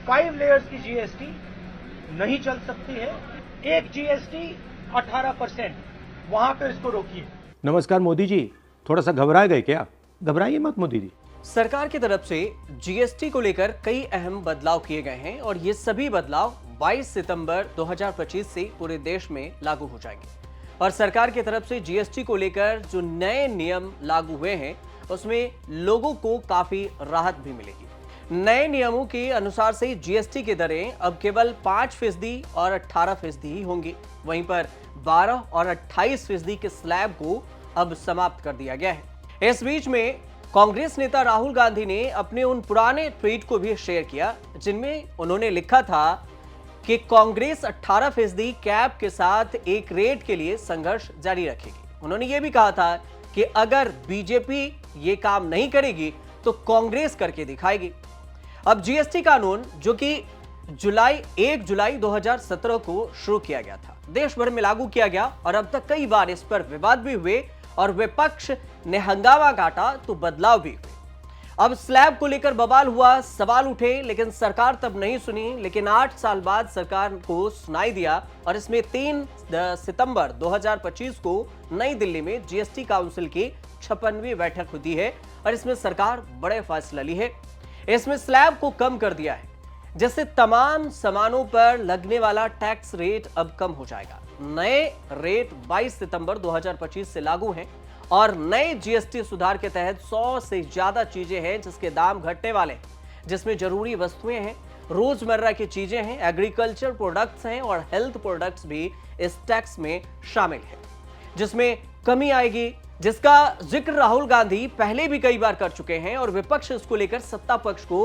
5 layers की GST नहीं चल सकती है। एक जीएसटी 18%, वहां पे इसको रोकिए। नमस्कार मोदी जी, थोड़ा सा घबरा गए क्या? घबराइए मत मोदी जी। सरकार की तरफ से जीएसटी को लेकर कई अहम बदलाव किए गए हैं और ये सभी बदलाव 22 सितंबर 2025 से पूरे देश में लागू हो जाएंगे। और सरकार की तरफ से जीएसटी को लेकर जो नए नियम लागू हुए हैं उसमें लोगों को काफी राहत भी मिलेगी। नए नियमों के अनुसार से जीएसटी की दरें अब केवल 5% और 18% ही होंगी। वहीं पर 12 और 28% के स्लैब को अब समाप्त कर दिया गया है। इस बीच में कांग्रेस नेता राहुल गांधी ने अपने उन पुराने ट्वीट को भी शेयर किया जिनमें उन्होंने लिखा था कि कांग्रेस 18% कैप के साथ एक रेट के लिए संघर्ष जारी रखेगी। उन्होंने ये भी कहा था कि अगर बीजेपी ये काम नहीं करेगी तो कांग्रेस करके दिखाएगी। अब जीएसटी कानून जो कि 1 जुलाई 2017 को शुरू किया गया था, देश भर में लागू किया गया और अब तक कई बार इस पर विवाद भी हुए और विपक्ष ने हंगामा काटा तो बदलाव भी हुए। अब स्लैब को लेकर बवाल हुआ, सवाल उठे, लेकिन सरकार तब नहीं सुनी। लेकिन 8 साल बाद सरकार को सुनाई दिया और इसमें 3 सितंबर 2025 को नई दिल्ली में जीएसटी काउंसिल की 56वीं बैठक होती है और इसमें सरकार बड़े फैसला ली है। इसमें स्लैब को कम कर दिया है, जैसे तमाम सामानों पर लगने वाला टैक्स रेट अब कम हो जाएगा। नए रेट 22 सितंबर 2025 से लागू हैं और नए जीएसटी सुधार के तहत 100 से ज्यादा चीजें हैं जिसके दाम घटने वाले हैं, जिसमें जरूरी वस्तुएं हैं, रोजमर्रा की चीजें हैं, एग्रीकल्चर प्रोडक्ट्स हैं और हेल्थ प्रोडक्ट्स भी इस टैक्स में शामिल है, जिसमें कमी आएगी, जिसका जिक्र राहुल गांधी पहले भी कई बार कर चुके हैं और विपक्ष इसको लेकर सत्ता पक्ष को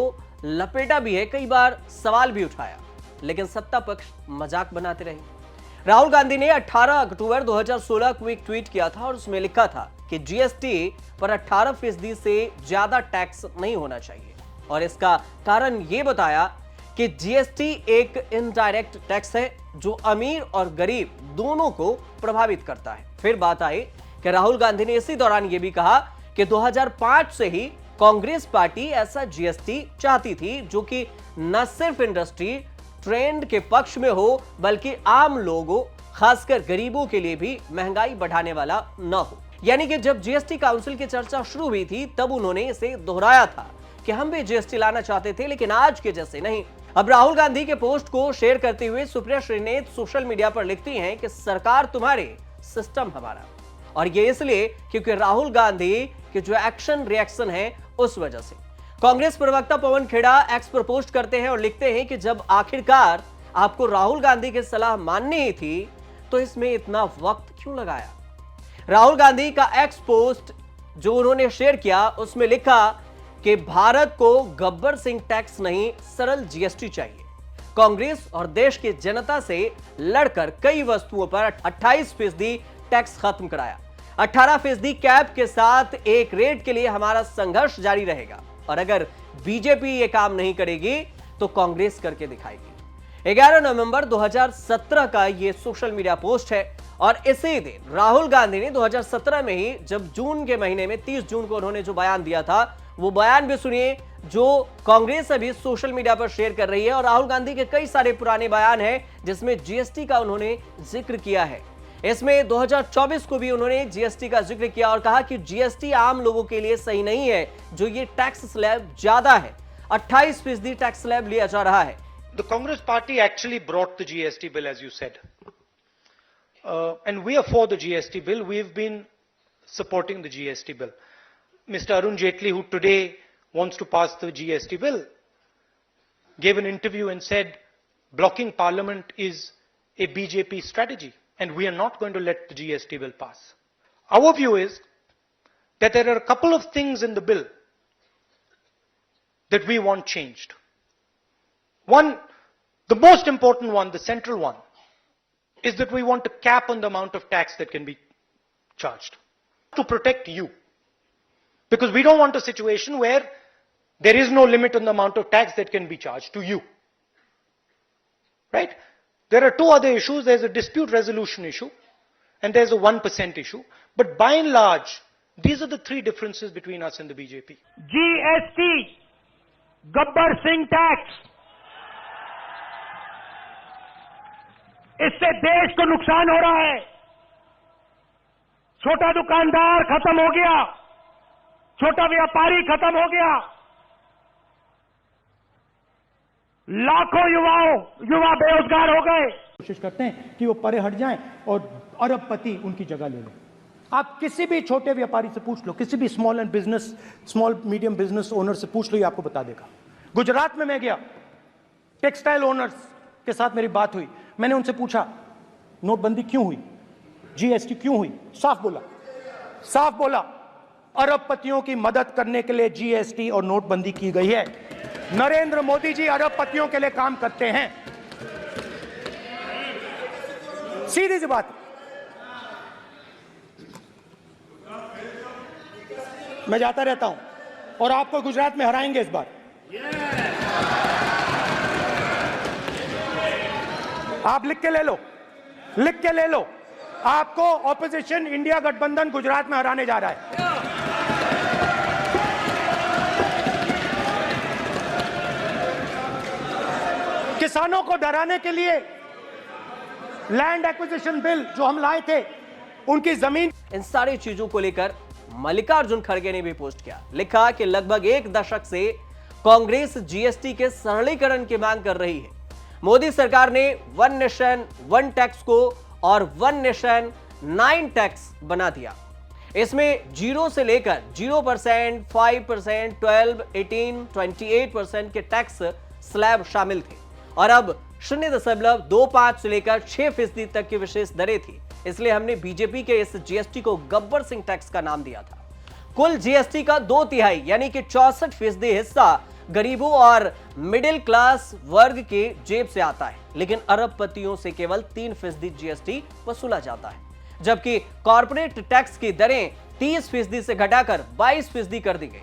लपेटा भी है, कई बार सवाल भी उठाया, लेकिन सत्ता पक्ष मजाक बनाते रहे। राहुल गांधी ने 18 अक्टूबर 2016 को एक ट्वीट किया था और उसमें लिखा था कि जीएसटी पर 18% से ज्यादा टैक्स नहीं होना चाहिए और इसका कारण यह बताया कि जीएसटी एक इनडायरेक्ट टैक्स है जो अमीर और गरीब दोनों को प्रभावित करता है। फिर बात आई कि राहुल गांधी ने इसी दौरान यह भी कहा कि 2005 से ही कांग्रेस पार्टी ऐसा जीएसटी चाहती थी जो कि न सिर्फ इंडस्ट्री ट्रेंड के पक्ष में हो बल्कि आम लोगों खासकर गरीबों के लिए भी महंगाई बढ़ाने वाला न हो। यानी कि जब जीएसटी काउंसिल की चर्चा शुरू हुई थी तब उन्होंने इसे दोहराया था कि हम भी जीएसटी लाना चाहते थे लेकिन आज के जैसे नहीं। अब राहुल गांधी के पोस्ट को शेयर करते हुए सुप्रिया श्रीनेत सोशल मीडिया पर लिखती हैं कि सरकार तुम्हारे, सिस्टम हमारा। और ये इसलिए क्योंकि राहुल गांधी के जो एक्शन रिएक्शन है उस वजह से। कांग्रेस प्रवक्ता पवन खेड़ा एक्स पर पोस्ट करते हैं और लिखते हैं कि जब आखिरकार आपको राहुल गांधी की सलाह माननी ही थी तो इसमें इतना वक्त क्यों लगाया। राहुल गांधी का एक्स पोस्ट जो उन्होंने शेयर किया उसमें लिखा कि भारत को गब्बर सिंह टैक्स नहीं सरल जीएसटी चाहिए। कांग्रेस और देश की जनता से लड़कर कई वस्तुओं पर 28% टैक्स खत्म कराया। 18% कैप के साथ एक रेट के लिए हमारा संघर्ष जारी रहेगा और अगर बीजेपी ये काम नहीं करेगी तो कांग्रेस करके दिखाएगी। 11 नवंबर 2017 का ये सोशल मीडिया पोस्ट है और इसी दिन राहुल गांधी ने 2017 में ही जब जून के महीने में 30 जून को उन्होंने जो बयान दिया था वो बयान भी सुनिए जो कांग्रेस अभी सोशल मीडिया पर शेयर कर रही है। और राहुल गांधी के कई सारे पुराने बयान हैं जिसमें जीएसटी का उन्होंने जिक्र किया है। इसमें 2024 को भी उन्होंने जीएसटी का जिक्र किया और कहा कि जीएसटी आम लोगों के लिए सही नहीं है, जो ये टैक्स स्लैब ज्यादा है, 28% टैक्स स्लैब लिया जा रहा है। The Congress party actually brought the GST bill, as you said. And we are for the GST bill. We've been supporting the GST bill. Mr. Arun Jaitley, who today wants to pass the GST bill, gave an interview and said blocking parliament is a BJP strategy and we are not going to let the GST bill pass. Our view is that there are a couple of things in the bill that we want changed. One, the most important one, the central one, is that we want a cap on the amount of tax that can be charged to protect you. Because we don't want a situation where there is no limit on the amount of tax that can be charged to you. Right? There are two other issues. There's a dispute resolution issue and there's a 1% issue. But by and large, these are the three differences between us and the BJP. GST, Gabbar Singh tax, इससे देश को नुकसान हो रहा है। छोटा दुकानदार खत्म हो गया, छोटा व्यापारी खत्म हो गया, लाखों युवा बेरोजगार हो गए। कोशिश करते हैं कि वो परे हट जाएं और अरबपति उनकी जगह ले लें। आप किसी भी छोटे व्यापारी से पूछ लो, किसी भी स्मॉल मीडियम बिजनेस ओनर से पूछ लो, ये आपको बता देगा। गुजरात में मैं गया, टेक्सटाइल ओनर्स के साथ मेरी बात हुई, मैंने उनसे पूछा नोटबंदी क्यों हुई, जीएसटी क्यों हुई, साफ बोला अरबपतियों की मदद करने के लिए जीएसटी और नोटबंदी की गई है। नरेंद्र मोदी जी अरबपतियों के लिए काम करते हैं, सीधी सी बात। मैं जाता रहता हूं और आपको गुजरात में हराएंगे इस बार। आप लिख के ले लो, आपको ऑपोजिशन इंडिया गठबंधन गुजरात में हराने जा रहा है। किसानों को डराने के लिए लैंड एक्विजिशन बिल जो हम लाए थे, उनकी जमीन, इन सारी चीजों को लेकर मल्लिकार्जुन खड़गे ने भी पोस्ट किया, लिखा कि लगभग एक दशक से कांग्रेस जीएसटी के सरलीकरण की मांग कर रही है। मोदी सरकार ने वन नेशन वन टैक्स को और वन नेशन 9 टैक्स बना दिया। इसमें 0 से लेकर 0%, 5%, 12, 18, 28% के टैक्स स्लैब शामिल थे और अब 0.25 से लेकर 6% तक की विशेष दरें थी। इसलिए हमने बीजेपी के इस जीएसटी को गब्बर सिंह टैक्स का नाम दिया था। कुल जीएसटी का 2/3 यानी कि 64% हिस्सा गरीबों और मिडिल क्लास वर्ग के जेब से आता है, लेकिन अरबपतियों से केवल 3% जीएसटी वसूला जाता है, जबकि कॉर्पोरेट टैक्स की दरें 30% से घटाकर 22% कर दी गई।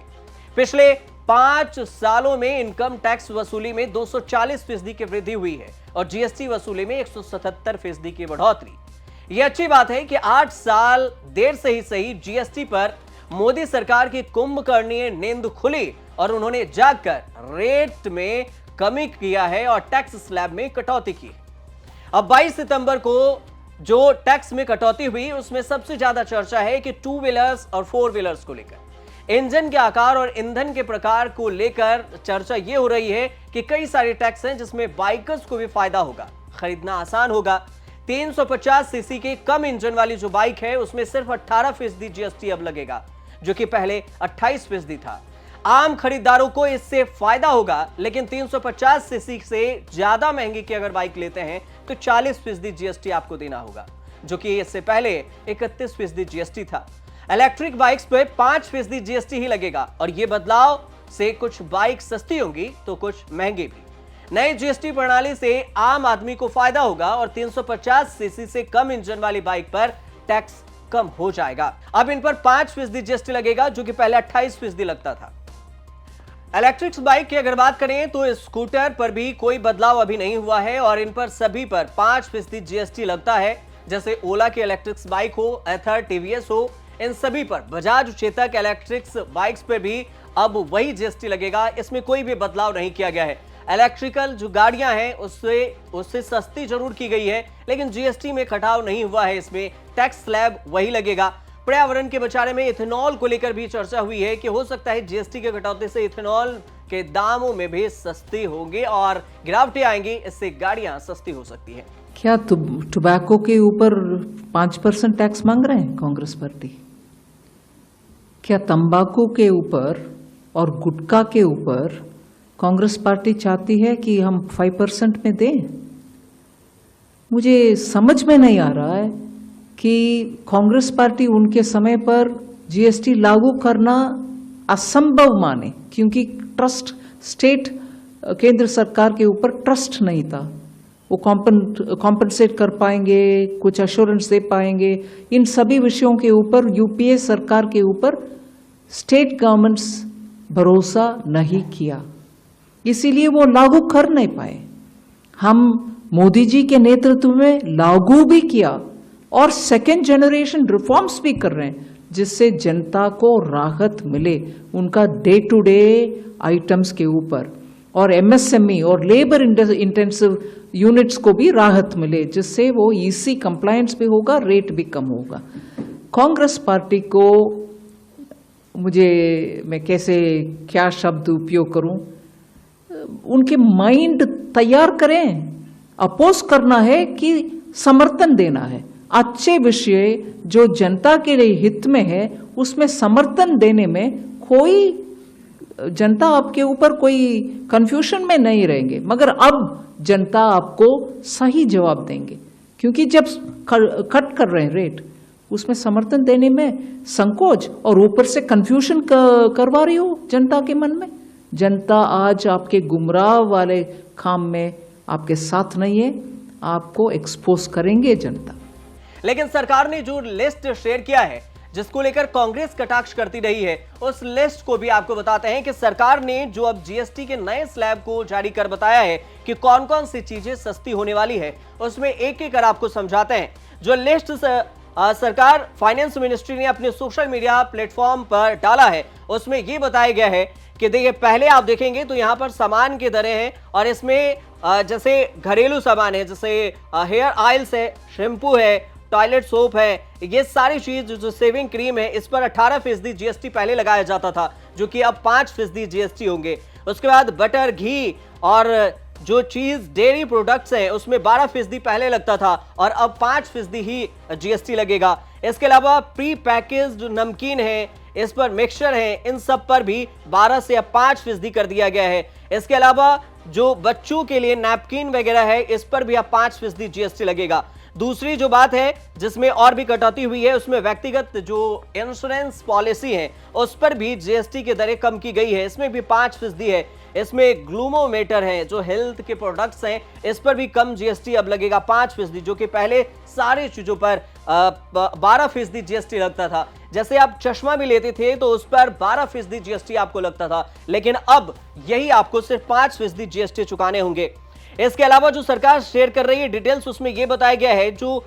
पिछले 5 सालों में इनकम टैक्स वसूली में 240% की वृद्धि हुई है और जीएसटी वसूली में 177% की बढ़ोतरी। यह अच्छी बात है कि 8 साल देर से ही सही जीएसटी पर मोदी सरकार की कुंभकर्णीय नींद खुली और उन्होंने जागकर रेट में कमी किया है और टैक्स स्लैब में कटौती की। अब 22 सितंबर को जो टैक्स में कटौती हुई उसमें सबसे ज्यादा चर्चा है कि 2 व्हीलर्स और 4 व्हीलर्स को लेकर। इंजन के आकार और ईंधन के प्रकार को लेकर चर्चा यह हो रही है कि कई सारे टैक्स हैं जिसमें बाइकर्स को भी फायदा होगा, खरीदना आसान होगा। 350 सीसी के कम इंजन वाली जो बाइक है उसमें सिर्फ 18% जीएसटी अब लगेगा, जो कि पहले 28% था। आम खरीदारों को इससे फायदा होगा, लेकिन 350 सीसी से ज्यादा महंगी की अगर बाइक लेते हैं तो 40% जीएसटी आपको देना होगा, जो कि इससे पहले 31% जीएसटी था। इलेक्ट्रिक बाइक्स पे 5% जीएसटी ही लगेगा और यह बदलाव से कुछ बाइक सस्ती होंगी तो कुछ महंगी भी। नई जीएसटी प्रणाली से आम आदमी को फायदा होगा और 350 सीसी से कम इंजन वाली बाइक पर टैक्स कम हो जाएगा। अब इन पर 5% जीएसटी लगेगा, जो कि पहले 28% लगता था। इलेक्ट्रिक बाइक की अगर बात करें तो स्कूटर पर भी कोई बदलाव अभी नहीं हुआ है और इन पर सभी पर 5% जीएसटी लगता है। जैसे ओला की इलेक्ट्रिक बाइक हो, एथर, टीवीएस हो, इन सभी पर, बजाज, चेतक इलेक्ट्रिक बाइक्स पे भी अब वही जीएसटी लगेगा। इसमें कोई भी बदलाव नहीं किया गया है। इलेक्ट्रिकल जो गाड़ियां हैं उससे सस्ती जरूर की गई है, लेकिन जीएसटी में कटाव नहीं हुआ है। इसमें टैक्स स्लैब वही लगेगा। पर्यावरण के बचाने में इथेनॉल को लेकर भी चर्चा हुई है कि हो सकता है जीएसटी के कटौती से इथेनॉल के दामों में भी सस्ती होंगे और गिरावटें आएंगी, इससे गाड़ियां सस्ती हो सकती है। क्या टोबैको के ऊपर 5% टैक्स मांग रहे हैं कांग्रेस पार्टी? क्या तंबाकू के ऊपर और गुटखा के ऊपर कांग्रेस पार्टी चाहती है कि हम 5% में दें? मुझे समझ में नहीं आ रहा है कि कांग्रेस पार्टी उनके समय पर जीएसटी लागू करना असंभव माने, क्योंकि ट्रस्ट स्टेट केंद्र सरकार के ऊपर ट्रस्ट नहीं था। वो कॉम्पनसेट कर पाएंगे, कुछ अश्योरेंस दे पाएंगे, इन सभी विषयों के ऊपर यूपीए सरकार के ऊपर स्टेट गवर्नमेंट्स भरोसा नहीं किया, इसीलिए वो लागू कर नहीं पाए। हम मोदी जी के नेतृत्व में लागू भी किया और सेकेंड जनरेशन रिफॉर्म्स भी कर रहे हैं, जिससे जनता को राहत मिले उनका डे टू डे आइटम्स के ऊपर। और एमएसएमई और लेबर इंटेंसिव यूनिट्स को भी राहत मिले, जिससे वो ईसी कंप्लायंस भी होगा, रेट भी कम होगा। कांग्रेस पार्टी को मैं कैसे क्या शब्द उपयोग करूं, उनके माइंड तैयार करें। अपोज करना है कि समर्थन देना है। अच्छे विषय जो जनता के लिए हित में है उसमें समर्थन देने में कोई जनता आपके ऊपर कोई कंफ्यूजन में नहीं रहेंगे। मगर अब जनता आपको सही जवाब देंगे, क्योंकि जब कट कर रहे हैं रेट, उसमें समर्थन देने में संकोच और ऊपर से कंफ्यूजन करवा रही हो जनता के मन में। जनता आज आपके गुमराह वाले काम में आपके साथ नहीं है, आपको एक्सपोज करेंगे जनता। लेकिन सरकार ने जो लिस्ट शेयर किया है जिसको लेकर कांग्रेस कटाक्ष करती रही है, उस लिस्ट को भी आपको बताते हैं कि सरकार ने जो अब जीएसटी के नए स्लैब को जारी कर बताया है कि कौन कौन सी चीजें सस्ती होने वाली है, उसमें एक एक कर आपको समझाते हैं। जो लिस्ट सरकार फाइनेंस मिनिस्ट्री ने अपने सोशल मीडिया प्लेटफॉर्म पर डाला है, उसमें यह बताया गया है कि देखिए, पहले आप देखेंगे तो यहां पर सामान की दरें हैं और इसमें जैसे घरेलू सामान है, जैसे हेयर ऑयल्स है, शैम्पू है, टॉयलेट सोप है, ये सारी चीज जो सेविंग क्रीम है, इस पर 18% जीएसटी पहले लगाया जाता था, जो कि अब 5% जीएसटी होंगे। उसके बाद बटर, घी और जो चीज डेयरी प्रोडक्ट्स हैं उसमें 12% पहले लगता था और अब 5% ही जीएसटी लगेगा। इसके अलावा प्री पैकेज्ड नमकीन है, इस पर मिक्सचर है, इन सब पर भी 12 से अब 5% कर दिया गया है। इसके अलावा जो बच्चों के लिए नैपकिन वगैरह है, इस पर भी अब 5% जीएसटी लगेगा। दूसरी जो बात है जिसमें और भी कटौती हुई है, उसमें व्यक्तिगत जो इंश्योरेंस पॉलिसी है उस पर भी जीएसटी की दरें कम की गई है, इसमें भी 5% है। इसमें ग्लूमोमीटर है, जो हेल्थ के प्रोडक्ट्स हैं, इस पर भी कम जीएसटी अब लगेगा 5%, जो कि पहले सारी चीजों पर 12% जीएसटी लगता था। जैसे आप चश्मा भी लेते थे तो उस पर 12% जीएसटी आपको लगता था, लेकिन अब यही आपको सिर्फ 5% जीएसटी चुकाने होंगे। इसके अलावा जो सरकार शेयर कर रही है डिटेल्स, उसमें यह बताया गया है जो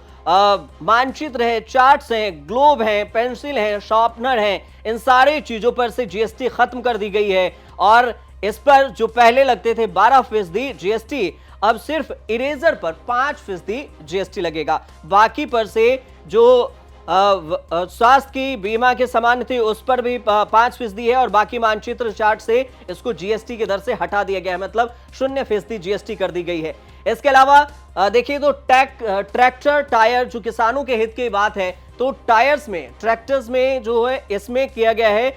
मानचित्र है, चार्ट्स हैं, ग्लोब है, पेंसिल है, शार्पनर है, इन सारी चीजों पर से जीएसटी खत्म कर दी गई है और इस पर जो पहले लगते थे 12% जीएसटी, अब सिर्फ इरेजर पर 5% जीएसटी लगेगा। बाकी पर से जो स्वास्थ्य की बीमा के सामान थे उस पर भी 5% है और बाकी मानचित्र चार्ट से इसको जीएसटी की दर से हटा दिया गया है, मतलब 0% जीएसटी कर दी गई है। इसके अलावा देखिए तो ट्रैक्टर टायर, जो किसानों के हित की बात है, तो टायर्स में, ट्रैक्टर्स में जो है इसमें किया गया है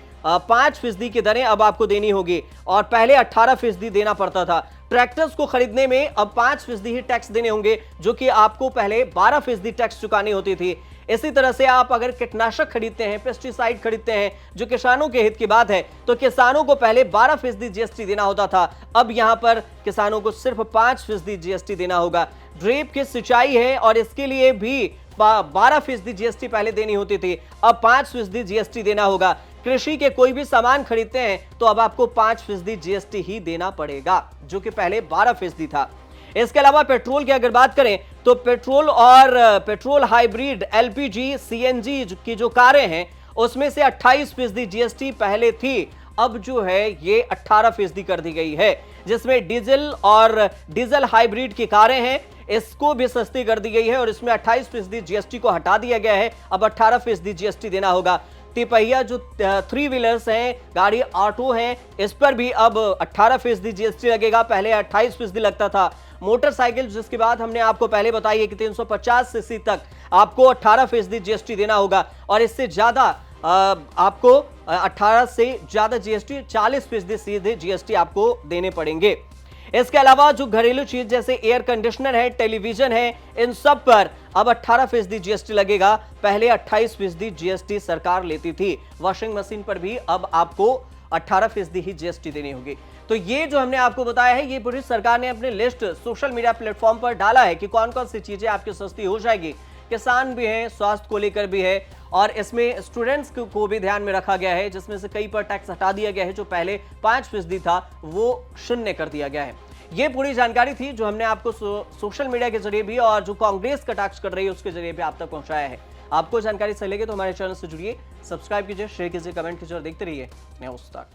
5% की दरें अब आपको देनी होगी और पहले 18% देना पड़ता था। ट्रैक्टर्स को खरीदने में अब 5% ही टैक्स देने होंगे, जो कि आपको पहले 12% टैक्स चुकानी होती थी। इसी तरह से आप अगर कीटनाशक खरीदते हैं, पेस्टिसाइड खरीदते हैं, जो किसानों के हित की बात है, तो किसानों को पहले 12% जीएसटी देना होता था, अब यहां पर किसानों को सिर्फ 5% जीएसटी देना होगा। ड्रिप की सिंचाई है और इसके लिए भी 12% जीएसटी पहले देनी होती थी, अब 5% जीएसटी देना होगा। कृषि के कोई भी सामान खरीदते हैं तो अब आपको 5% जीएसटी ही देना पड़ेगा, जो कि पहले 12% था। इसके अलावा पेट्रोल की अगर बात करें तो पेट्रोल और पेट्रोल हाइब्रिड, एलपीजी, सीएनजी की जो कारें हैं उसमें से 28% जीएसटी पहले थी, अब जो है ये 18% कर दी गई है। जिसमें डीजल और डीजल हाइब्रिड की कारें हैं, इसको भी सस्ती कर दी गई है और इसमें 28% जीएसटी को हटा दिया गया है, अब 18% जीएसटी देना होगा। तिपहिया जो 3 व्हीलर्स हैं, गाड़ी ऑटो हैं, इस पर भी अब 18% जीएसटी लगेगा, पहले 28% लगता था। मोटरसाइकिल, जिसकी बात हमने आपको पहले बताई है कि 350 सीसी तक आपको 18% जीएसटी देना होगा और इससे ज्यादा आपको 18 से ज्यादा जीएसटी 40% सीधे जीएसटी आपको देने पड़ेंगे। इसके अलावा जो घरेलू चीज जैसे एयर कंडीशनर है, टेलीविजन है, इन सब पर अब 18% जीएसटी लगेगा, पहले 28% जीएसटी सरकार लेती थी। वॉशिंग मशीन पर भी अब आपको 18% ही जीएसटी देनी होगी। तो ये जो हमने आपको बताया है, ये पूरी सरकार ने अपने लिस्ट सोशल मीडिया प्लेटफॉर्म पर डाला है कि कौन कौन सी चीजें आपकी सस्ती हो जाएगी। किसान भी हैं, स्वास्थ्य को लेकर भी है और इसमें स्टूडेंट्स को भी ध्यान में रखा गया है, जिसमें से कई पर टैक्स हटा दिया गया है, जो पहले 5% था वो 0 कर दिया गया है। ये पूरी जानकारी थी जो हमने आपको सोशल मीडिया के जरिए भी और जो कांग्रेस कटाक्ष कर रही है उसके जरिए भी आप तक पहुंचाया है। आपको जानकारी सही लगे तो हमारे चैनल से जुड़िए, सब्सक्राइब कीजिए, शेयर कीजिए, कमेंट कीजिए और देखते रहिए न्यूज़ तक।